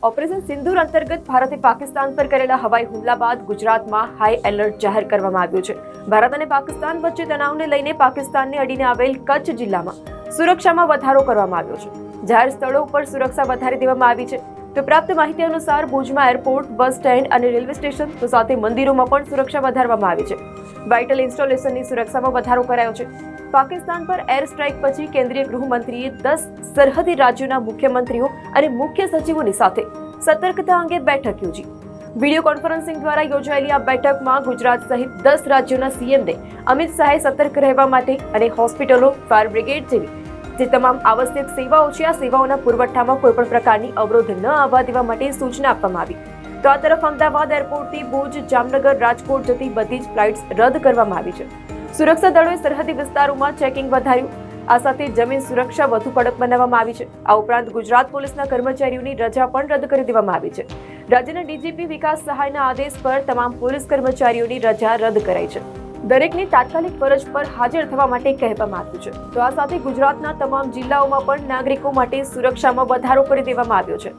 Operation સિંદૂર અંતર્ગત ભારતે પાકિસ્તાન પર કરેલા હવાઈ હુમલા બાદ ગુજરાતમાં હાઈ એલર્ટ જાહેર કરવામાં આવ્યું છે. ભારત અને પાકિસ્તાન વચ્ચે તણાવને લઈને પાકિસ્તાનને અડીને આવેલ કચ્છ જિલ્લામાં સુરક્ષામાં વધારો કરવામાં આવ્યો છે. જાહેર સ્થળો ઉપર સુરક્ષા વધારી દેવામાં આવી છે. તો પ્રાપ્ત માહિતી અનુસાર ભુજમાં એરપોર્ટ, બસ સ્ટેન્ડ અને રેલવે સ્ટેશન તો સાથે મંદિરોમાં પણ સુરક્ષા વધારવામાં આવી છે. વાઇટલ ઇન્સ્ટોલેશનની સુરક્ષામાં વધારો કરાયો છે. પાકિસ્તાન પર એર સ્ટ્રાઇક પછી કેન્દ્રીય ગૃહમંત્રીએ 10 સરહદી રાજ્યોના મુખ્યમંત્રીઓ અને મુખ્ય સચિવોની સાથે સતર્કતા અંગે બેઠક યોજી. વિડીયો કોન્ફરન્સિંગ દ્વારા યોજાયેલી આ બેઠકમાં ગુજરાત સહિત 10 રાજ્યોના સીએમને અમિત શાહે સતર્ક રહેવા માટે અને હોસ્પિટલો, ફાયર બ્રિગેડ જેવી જે તમામ આવશ્યક સેવાઓ છે આ સેવાઓના પુરવઠામાં કોઈપણ પ્રકારની અવરોધ ન આવવા દેવા માટે સૂચના આપવામાં આવી. તો આ તરફ અમદાવાદ એરપોર્ટથી ભુજ, જામનગર, રાજકોટ જતી બધી જ ફ્લાઇટ્સ રદ કરવામાં આવી છે. સુરક્ષા દળોએ સરહદી વિસ્તારોમાં ચેકિંગ વધાર્યું. આ સાથે જમીન સુરક્ષા વધુ કડક બનાવવામાં આવી છે. આ ઉપરાંત ગુજરાત પોલીસના કર્મચારીઓની રજા પણ રદ કરી દેવામાં આવી છે. રાજ્યના ડીજીપી વિકાસ સહાયના આદેશ પર તમામ પોલીસ કર્મચારીઓની રજા રદ કરાઈ છે. દરેકને તાત્કાલિક ફરજ પર હાજર થવા માટે કહેવામાં આવ્યું છે. તો આ સાથે ગુજરાતના તમામ જિલ્લાઓમાં પણ નાગરિકો માટે સુરક્ષામાં વધારો કરી દેવામાં આવ્યો છે.